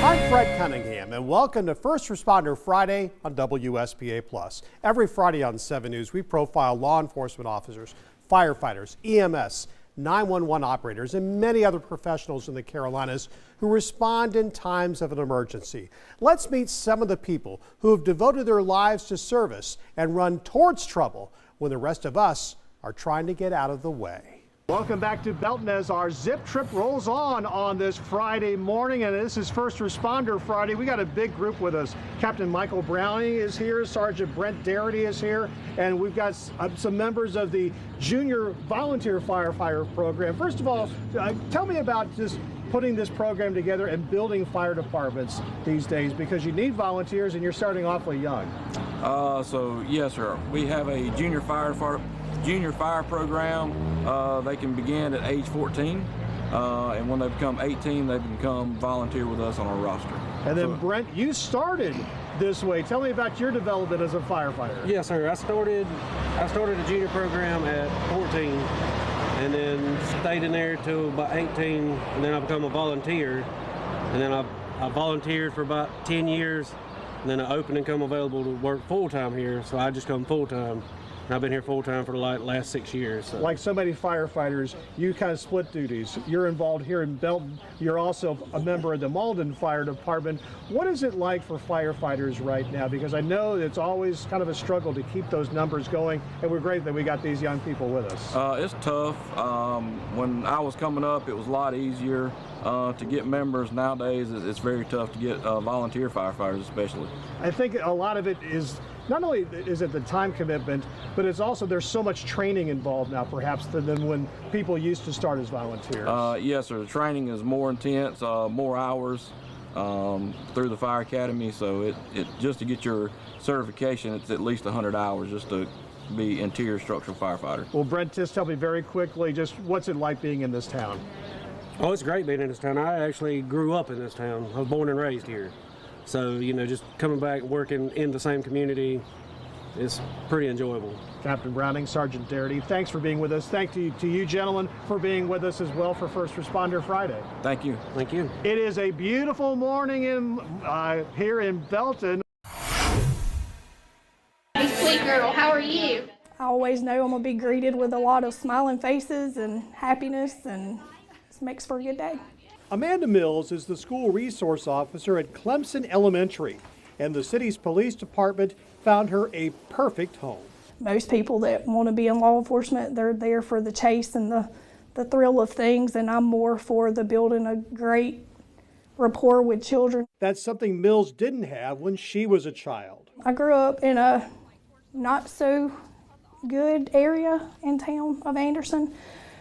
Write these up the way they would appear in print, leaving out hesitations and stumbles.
I'm Fred Cunningham, and welcome to First Responder Friday on WSPA+. Every Friday on 7 News, we profile law enforcement officers, firefighters, EMS, 911 operators, and many other professionals in the Carolinas who respond in times of an emergency. Let's meet some of the people who have devoted their lives to service and run towards trouble when the rest of us are trying to get out of the way. Welcome back to Belton as our zip trip rolls on this Friday morning, and this is First Responder Friday. We got a big group with us. Captain Michael Browning is here, Sergeant Brent Darity is here, and we've got some members of the Junior Volunteer Firefighter Program. First of all, tell me about just putting this program together and building fire departments these days, because you need volunteers and you're starting awfully young. So yes, sir. We have a junior fire program. They can begin at age 14, and when they become 18, they become volunteer with us on our roster. And then Brent, you started this way. Tell me about your development as a firefighter. Yes, sir. I started a junior program at 14, and then stayed in there till about 18, and then I become a volunteer, and then I volunteered for about 10 years, and then I opened and come available to work full-time here, so I just come full-time. And I've been here full-time for the last 6 years. So. Like so many firefighters, you kind of split duties. You're involved here in Belton. You're also a member of the Malden Fire Department. What is it like for firefighters right now? Because I know it's always kind of a struggle to keep those numbers going, and we're great that we got these young people with us. It's tough. When I was coming up, it was a lot easier to get members. Nowadays, it's very tough to get volunteer firefighters, especially. I think a lot of it is, not only is it the time commitment, but it's also there's so much training involved now, perhaps, than when people used to start as volunteers. Yes, sir. The training is more intense, more hours through the fire academy. So it just to get your certification, it's at least 100 hours just to be interior structural firefighter. Well, Brent, just tell me very quickly, just what's it like being in this town? Oh, it's great being in this town. I actually grew up in this town. I was born and raised here. So, you know, just coming back, working in the same community is pretty enjoyable. Captain Browning, Sergeant Darity, thanks for being with us. Thank you to you gentlemen for being with us as well for First Responder Friday. Thank you. Thank you. It is a beautiful morning here in Belton. Hey, sweet girl, how are you? I always know I'm going to be greeted with a lot of smiling faces and happiness, and it makes for a good day. Amanda Mills is the school resource officer at Clemson Elementary, and the city's police department found her a perfect home. Most people that want to be in law enforcement, they're there for the chase and the thrill of things, and I'm more for the building a great rapport with children. That's something Mills didn't have when she was a child. I grew up in a not so good area in town of Anderson.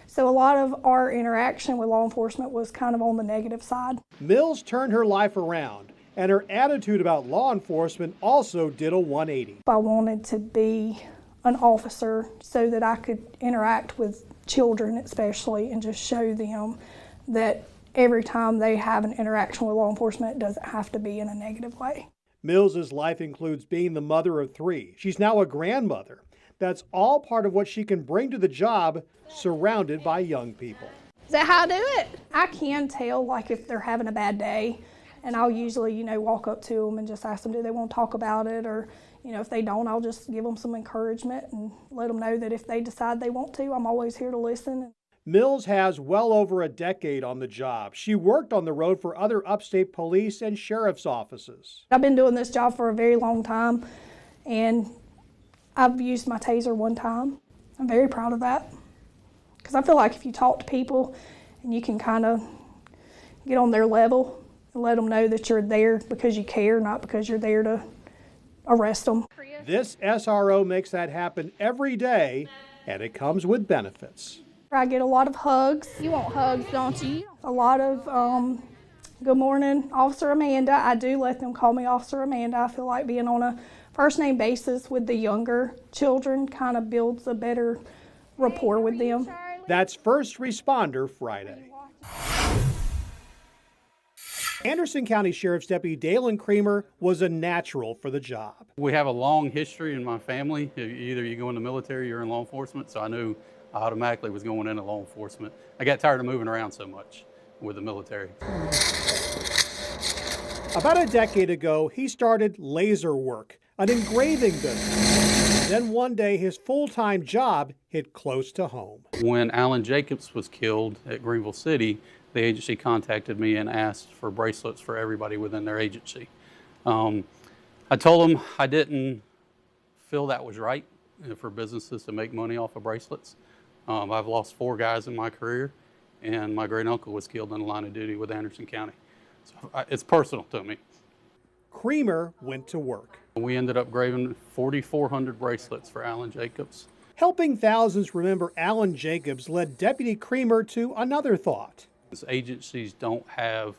So a lot of our interaction with law enforcement was kind of on the negative side. Mills turned her life around, and her attitude about law enforcement also did a 180. I wanted to be an officer so that I could interact with children especially, and just show them that every time they have an interaction with law enforcement, it doesn't have to be in a negative way. Mills's life includes being the mother of 3. She's now a grandmother. That's all part of what she can bring to the job, surrounded by young people. Is that how I do it? I can tell, like, if they're having a bad day, and I'll usually, walk up to them and just ask them, do they want to talk about it? Or, if they don't, I'll just give them some encouragement and let them know that if they decide they want to, I'm always here to listen. Mills has well over a decade on the job. She worked on the road for other upstate police and sheriff's offices. I've been doing this job for a very long time, and I've used my taser one time. I'm very proud of that, because I feel like if you talk to people and you can kind of get on their level and let them know that you're there because you care, not because you're there to arrest them. This SRO makes that happen every day, and it comes with benefits. I get a lot of hugs. You want hugs, don't you? A lot of good morning, Officer Amanda. I do let them call me Officer Amanda. I feel like being on a first name basis with the younger children kind of builds a better rapport with them. That's First Responder Friday. Anderson County Sheriff's Deputy Dalen Creamer was a natural for the job. We have a long history in my family. Either you go in the military or you're in law enforcement, so I knew I automatically was going into law enforcement. I got tired of moving around so much with the military. About a decade ago, he started laser work, an engraving business. Then one day, his full-time job hit close to home. When Alan Jacobs was killed at Greenville City, the agency contacted me and asked for bracelets for everybody within their agency. I told them I didn't feel that was right for businesses to make money off of bracelets. I've lost 4 guys in my career, and my great uncle was killed in the line of duty with Anderson County. So it's personal to me. Creamer went to work. We ended up engraving 4,400 bracelets for Alan Jacobs. Helping thousands remember Alan Jacobs led Deputy Creamer to another thought. Agencies don't have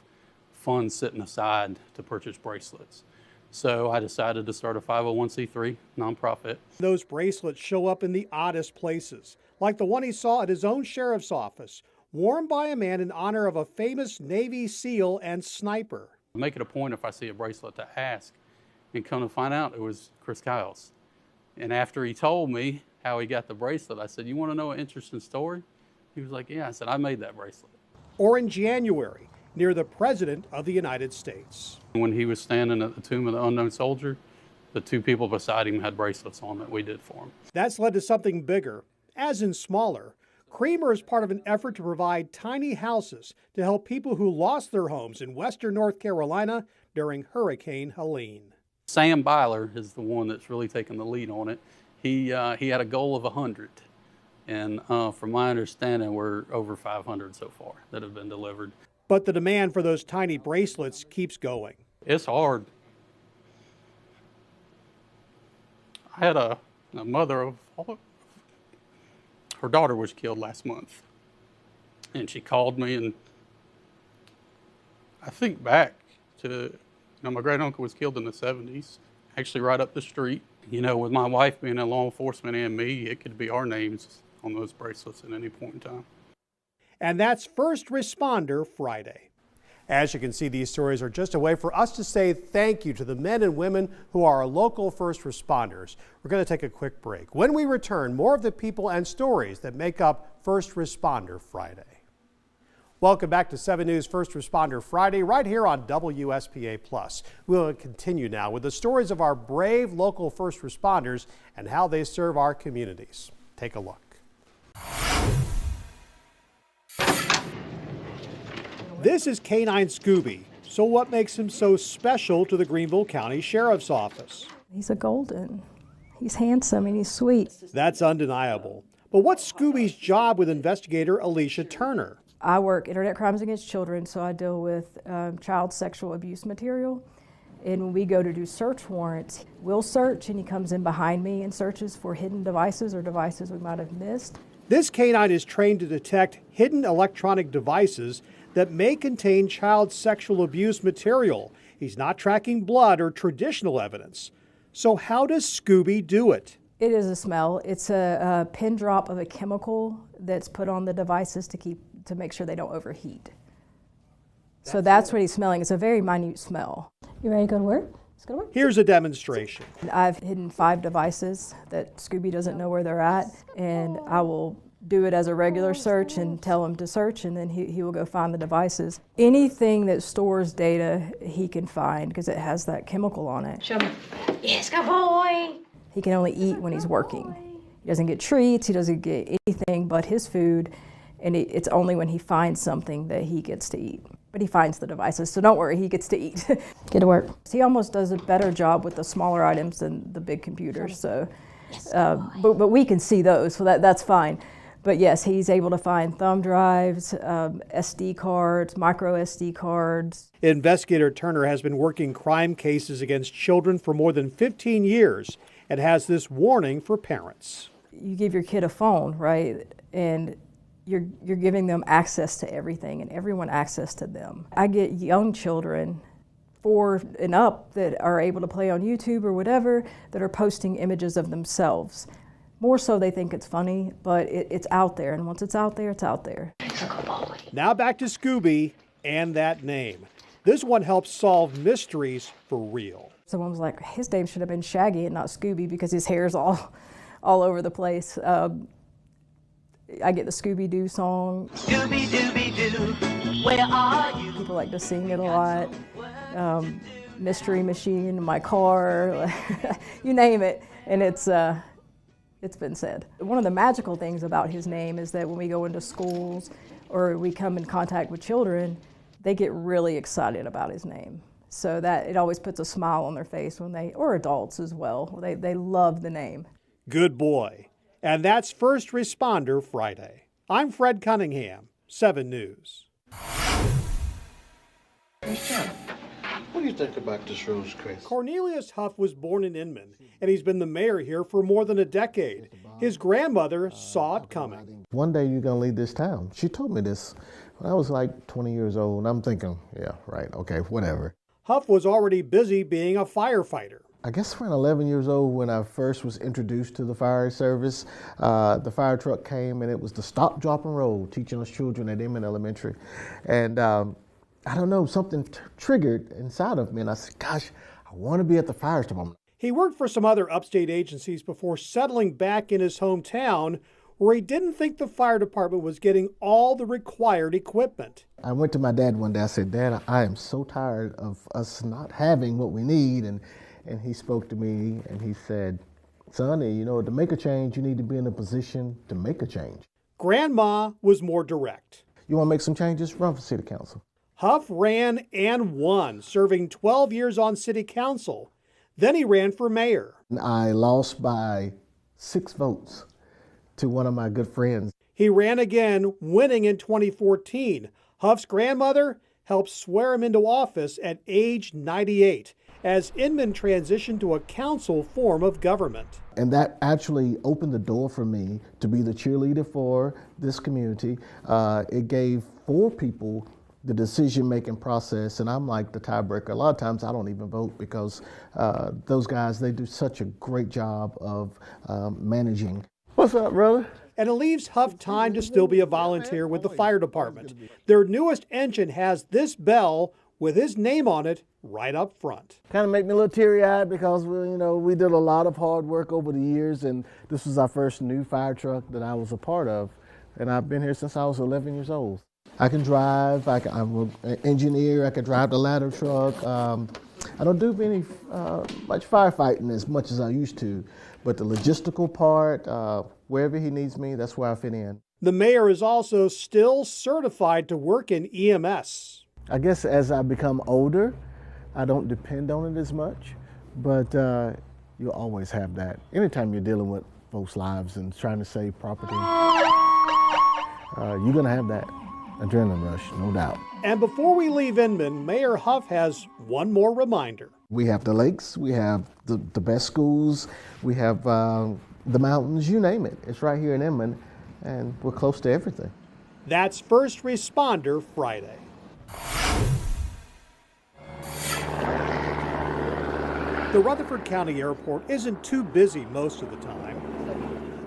funds sitting aside to purchase bracelets. So I decided to start a 501c3 nonprofit. Those bracelets show up in the oddest places, like the one he saw at his own sheriff's office, worn by a man in honor of a famous Navy SEAL and sniper. I make it a point if I see a bracelet to ask, and come to find out it was Chris Kyle's. And after he told me how he got the bracelet, I said, "You want to know an interesting story?" He was like, "Yeah." I said, "I made that bracelet." Or in January, near the President of the United States. When he was standing at the tomb of the unknown soldier, the 2 people beside him had bracelets on that we did for him. That's led to something bigger, as in smaller. Creamer is part of an effort to provide tiny houses to help people who lost their homes in western North Carolina during Hurricane Helene. Sam Byler is the one that's really taken the lead on it. He had a goal of 100. And from my understanding, we're over 500 so far that have been delivered. But the demand for those tiny bracelets keeps going. It's hard. I had a mother of her daughter was killed last month. And she called me, and I think back to, my great uncle was killed in the 70s, actually right up the street. With my wife being in law enforcement and me, it could be our names on those bracelets at any point in time. And that's First Responder Friday. As you can see, these stories are just a way for us to say thank you to the men and women who are our local first responders. We're going to take a quick break. When we return, more of the people and stories that make up First Responder Friday. Welcome back to 7 News First Responder Friday, right here on WSPA+. We'll continue now with the stories of our brave local first responders and how they serve our communities. Take a look. This is Canine Scooby. So what makes him so special to the Greenville County Sheriff's Office? He's a golden. He's handsome and he's sweet. That's undeniable. But what's Scooby's job with investigator Alicia Turner? I work internet crimes against children, so I deal with child sexual abuse material. And when we go to do search warrants, we'll search and he comes in behind me and searches for hidden devices or devices we might have missed. This canine is trained to detect hidden electronic devices that may contain child sexual abuse material. He's not tracking blood or traditional evidence. So how does Scooby do it? It is a smell. It's a pin drop of a chemical that's put on the devices to make sure they don't overheat. So that's what he's smelling. It's a very minute smell. You ready to go to work? Let's go to work. Here's a demonstration. I've hidden 5 devices that Scooby doesn't know where they're at, and I will do it as a regular search and tell him to search, and then he will go find the devices. Anything that stores data he can find because it has that chemical on it. Show me. Yes, good boy. He can only eat when he's working. He doesn't get treats, he doesn't get anything but his food, and it's only when he finds something that he gets to eat. But he finds the devices, so don't worry, he gets to eat. Get to work. He almost does a better job with the smaller items than the big computers, so, but we can see those, so that's fine. But yes, he's able to find thumb drives, SD cards, micro SD cards. Investigator Turner has been working crime cases against children for more than 15 years and has this warning for parents. You give your kid a phone, right? And you're giving them access to everything and everyone access to them. I get young children 4 and up that are able to play on YouTube or whatever that are posting images of themselves. More so they think it's funny, but it's out there, and once it's out there, it's out there. Now back to Scooby and that name. This one helps solve mysteries for real. Someone was like, his name should have been Shaggy and not Scooby because his hair's all over the place. I get the Scooby-Doo song. Scooby-Dooby-Doo, where are you? People like to sing it a lot. Mystery machine, my car, you name it, and it's been said. One of the magical things about his name is that when we go into schools or we come in contact with children, they get really excited about his name. So that it always puts a smile on their face when or adults as well, they love the name. Good boy. And that's First Responder Friday. I'm Fred Cunningham, 7 News. What do you think about this Rose Chris? Cornelius Huff was born in Inman, and he's been the mayor here for more than a decade. His grandmother saw it coming. One day you're going to leave this town. She told me this when I was like 20 years old, and I'm thinking, yeah, right, okay, whatever. Huff was already busy being a firefighter. I guess around 11 years old when I first was introduced to the fire service, the fire truck came and it was the stop, drop, and roll, teaching us children at Inman Elementary. And I don't know, something triggered inside of me, and I said, gosh, I want to be at the fire department. He worked for some other upstate agencies before settling back in his hometown, where he didn't think the fire department was getting all the required equipment. I went to my dad one day, I said, Dad, I am so tired of us not having what we need. And he spoke to me and he said, Sonny, you know, to make a change, you need to be in a position to make a change. Grandma was more direct. You want to make some changes? Run for city council. Huff ran and won, serving 12 years on city council. Then he ran for mayor. I lost by 6 votes to one of my good friends. He ran again, winning in 2014. Huff's grandmother helped swear him into office at age 98 as Inman transitioned to a council form of government. And that actually opened the door for me to be the cheerleader for this community. It gave 4 people the decision-making process, and I'm like the tiebreaker. A lot of times I don't even vote because those guys, they do such a great job of managing. What's up, brother? And it leaves Huff time to still be a volunteer with the fire department. Their newest engine has this bell with his name on it right up front. Kind of make me a little teary-eyed because we did a lot of hard work over the years, and this was our first new fire truck that I was a part of, and I've been here since I was 11 years old. I can drive, I'm an engineer, I can drive the ladder truck. I don't do much firefighting as much as I used to, but the logistical part, wherever he needs me, that's where I fit in. The mayor is also still certified to work in EMS. I guess as I become older, I don't depend on it as much, but you'll always have that. Anytime you're dealing with folks' lives and trying to save property, you're gonna have that adrenaline rush, no doubt. And before we leave Inman, Mayor Huff has one more reminder. We have the lakes, we have the best schools, we have the mountains, you name it. It's right here in Inman, and we're close to everything. That's First Responder Friday. The Rutherford County Airport isn't too busy most of the time.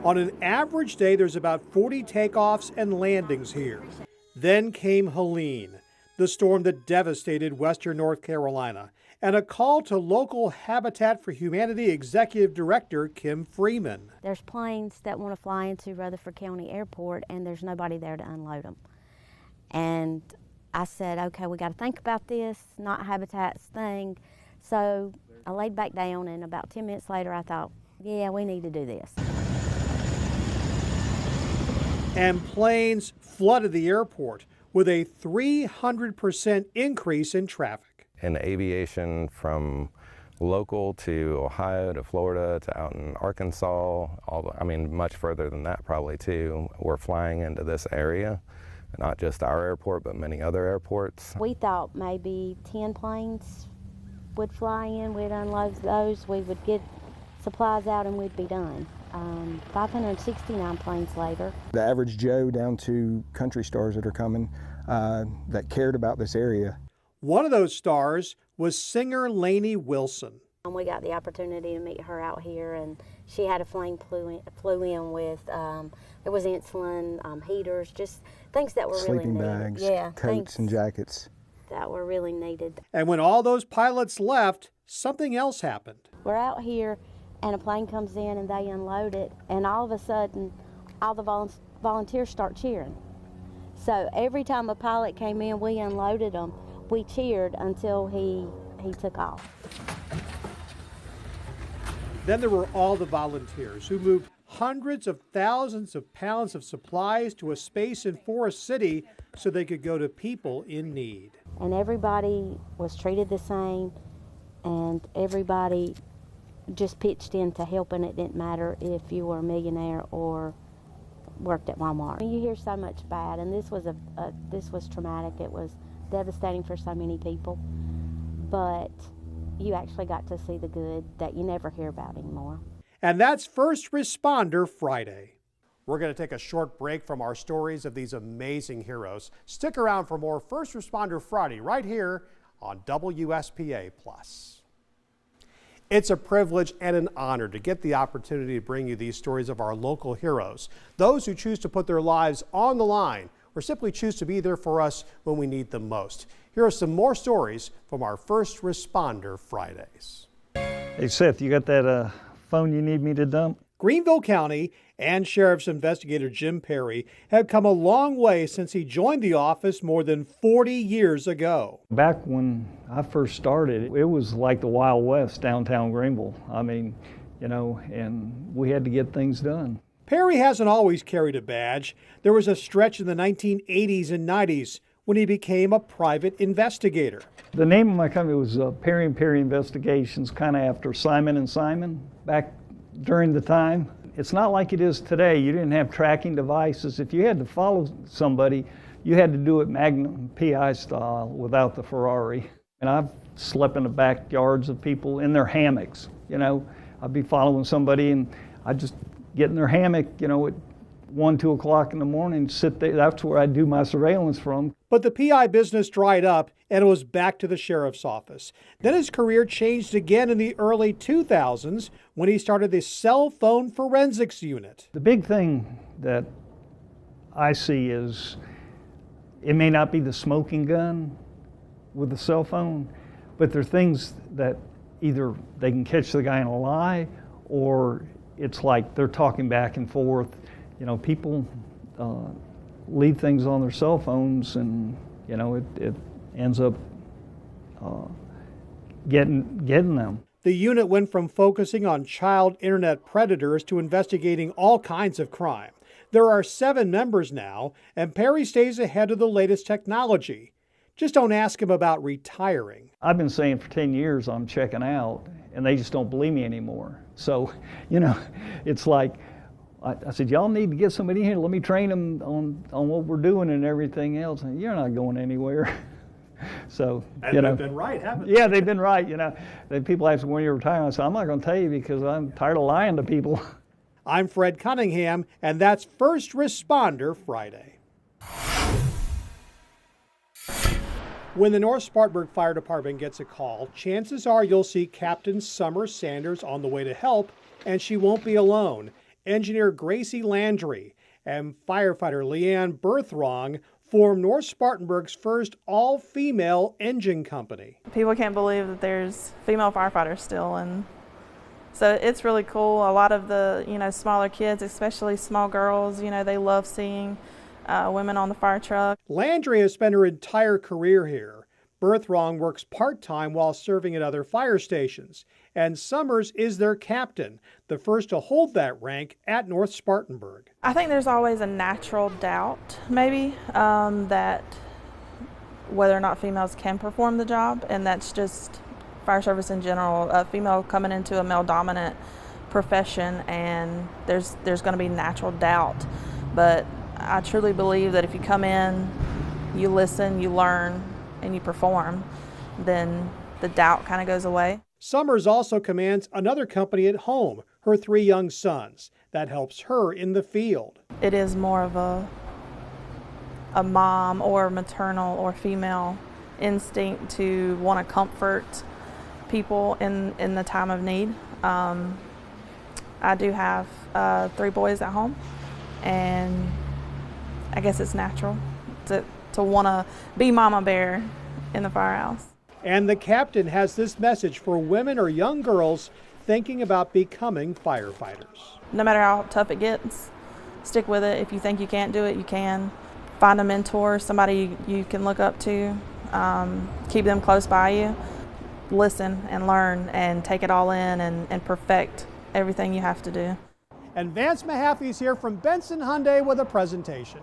On an average day, there's about 40 takeoffs and landings here. Then came Helene, the storm that devastated western North Carolina, and a call to local Habitat for Humanity Executive Director Kim Freeman. There's planes that want to fly into Rutherford County Airport and there's nobody there to unload them. And I said, okay, we got to think about this, not Habitat's thing. So I laid back down and about 10 minutes later I thought, yeah, we need to do this. And planes flooded the airport with a 300% increase in traffic. In aviation, from local to Ohio to Florida to out in Arkansas, much further than that probably too, we're flying into this area. Not just our airport, but many other airports. We thought maybe 10 planes would fly in, we'd unload those, we would get supplies out and we'd be done. 569 planes later. The average Joe down to country stars that are coming that cared about this area. One of those stars was singer Lainey Wilson. We got the opportunity to meet her out here, and she had a plane flew in with, there was insulin, heaters, just things that were really needed. Sleeping bags, yeah, coats and jackets. That were really needed. And when all those pilots left, something else happened. We're out here and a plane comes in and they unload it, and all of a sudden all the volunteers start cheering. So every time a pilot came in, we unloaded them, we cheered until he took off. Then there were all the volunteers who moved hundreds of thousands of pounds of supplies to a space in Forest City so they could go to people in need. And everybody was treated the same, and everybody just pitched in to help, and it didn't matter if you were a millionaire or worked at Walmart. You hear so much bad, and this was traumatic. It was devastating for so many people, but you actually got to see the good that you never hear about anymore. And that's First Responder Friday. We're going to take a short break from our stories of these amazing heroes. Stick around for more First Responder Friday right here on WSPA+. It's a privilege and an honor to get the opportunity to bring you these stories of our local heroes, those who choose to put their lives on the line or simply choose to be there for us when we need them most. Here are some more stories from our First Responder Fridays. Hey Seth, you got that phone you need me to dump? Greenville County and Sheriff's Investigator Jim Perry have come a long way since he joined the office more than 40 years ago. Back when I first started, it was like the Wild West downtown Greenville. I mean, you know, and we had to get things done. Perry hasn't always carried a badge. There was a stretch in the 1980s and 90s when he became a private investigator. The name of my company was Perry & Perry Investigations, kind of after Simon & Simon back during the time. It's not like it is today. You didn't have tracking devices. If you had to follow somebody, you had to do it Magnum PI style without the Ferrari. And I've slept in the backyards of people in their hammocks. You know, I'd be following somebody and I'd just get in their hammock, you know, at 1, 2 o'clock in the morning, sit there. That's where I do my surveillance from. But the PI business dried up and it was back to the sheriff's office. Then his career changed again in the early 2000s when he started the cell phone forensics unit. The big thing that I see is it may not be the smoking gun with the cell phone, but there are things that either they can catch the guy in a lie or it's like they're talking back and forth. You know, people leave things on their cell phones and, you know, it ends up getting them. The unit went from focusing on child internet predators to investigating all kinds of crime. There are 7 members now, and Perry stays ahead of the latest technology. Just don't ask him about retiring. I've been saying for 10 years I'm checking out, and they just don't believe me anymore. So, you know, it's like, I said, y'all need to get somebody in here. Let me train them on what we're doing and everything else. And you're not going anywhere. So, and you know. They've been right, haven't they? Yeah, they've been right. You know, then people ask me when you're retiring. I said, I'm not going to tell you because I'm tired of lying to people. I'm Fred Cunningham, and that's First Responder Friday. When the North Spartanburg Fire Department gets a call, chances are you'll see Captain Summer Sanders on the way to help, and she won't be alone. Engineer Gracie Landry and firefighter Leanne Berthrong formed North Spartanburg's first all-female engine company. People can't believe that there's female firefighters still, and so it's really cool. A lot of the, you know, smaller kids, especially small girls, you know, they love seeing women on the fire truck. Landry has spent her entire career here. Berthrong works part-time while serving at other fire stations, and Summers is their captain, the first to hold that rank at North Spartanburg. I think there's always a natural doubt, maybe, that whether or not females can perform the job, and that's just fire service in general. A female coming into a male-dominant profession, and there's going to be natural doubt, but I truly believe that if you come in, you listen, you learn, and you perform, then the doubt kind of goes away. Summers also commands another company at home, her 3 young sons. That helps her in the field. It is more of a mom or maternal or female instinct to want to comfort people in the time of need. I do have 3 boys at home, and I guess it's natural to want to be mama bear in the firehouse. And the captain has this message for women or young girls thinking about becoming firefighters. No matter how tough it gets, stick with it. If you think you can't do it, you can. Find a mentor, somebody you can look up to, keep them close by you. Listen and learn and take it all in and perfect everything you have to do. And Vance Mahaffey's here from Benson Hyundai with a presentation.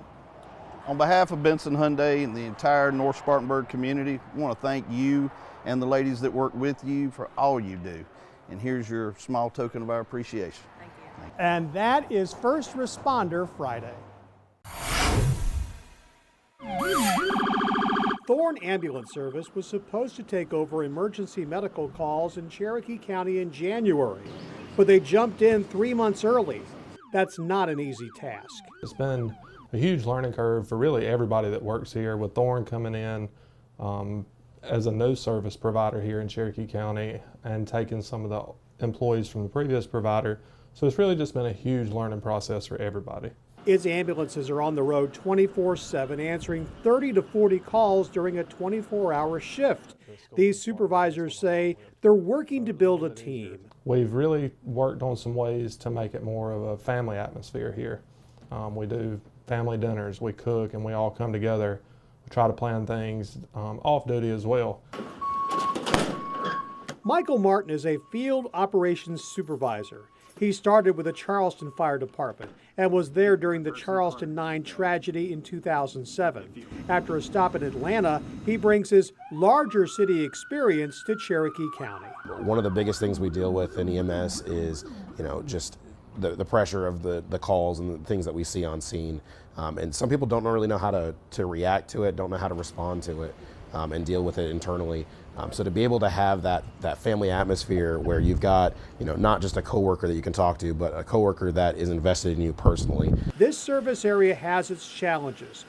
On behalf of Benson Hyundai and the entire North Spartanburg community, I want to thank you and the ladies that work with you for all you do. And here's your small token of our appreciation. Thank you. And that is First Responder Friday. Thorn Ambulance Service was supposed to take over emergency medical calls in Cherokee County in January, but they jumped in 3 months early. That's not an easy task. It's been a huge learning curve for really everybody that works here, with Thorn coming in as a no service provider here in Cherokee County and taking some of the employees from the previous provider. So it's really just been a huge learning process for everybody. Its ambulances are on the road 24/7, answering 30 to 40 calls during a 24-hour shift. These supervisors say they're working to build a team. We've really worked on some ways to make it more of a family atmosphere here. We do family dinners, we cook, and we all come together. We try to plan things off duty as well. Michael Martin is a field operations supervisor. He started with the Charleston Fire Department and was there during the Charleston 9 tragedy in 2007. After a stop in Atlanta, he brings his larger city experience to Cherokee County. One of the biggest things we deal with in EMS is, just the pressure of the calls and the things that we see on scene. And some people don't really know how to react to it, don't know how to respond to it, and deal with it internally. So to be able to have that family atmosphere where you've got, not just a coworker that you can talk to, but a coworker that is invested in you personally. This service area has its challenges.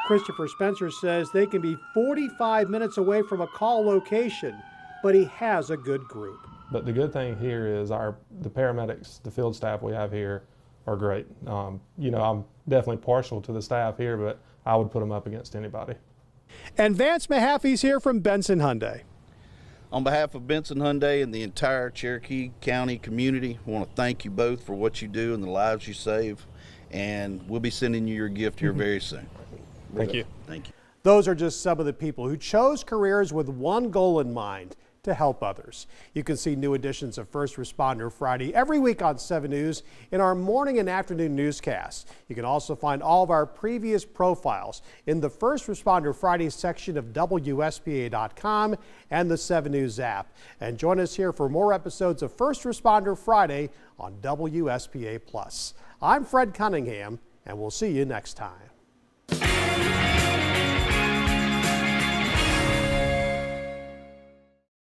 Christopher Spencer says they can be 45 minutes away from a call location, but he has a good group. But the good thing here is the paramedics, the field staff we have here are great. I'm definitely partial to the staff here, but I would put them up against anybody. And Vance Mahaffey's here from Benson Hyundai. On behalf of Benson Hyundai and the entire Cherokee County community, I want to thank you both for what you do and the lives you save. And we'll be sending you your gift here very soon. Thank you. Thank you. Those are just some of the people who chose careers with one goal in mind: to help others. You can see new editions of First Responder Friday every week on 7 News in our morning and afternoon newscasts. You can also find all of our previous profiles in the First Responder Friday section of WSPA.com and the 7 News app. And join us here for more episodes of First Responder Friday on WSPA+. I'm Fred Cunningham, and we'll see you next time.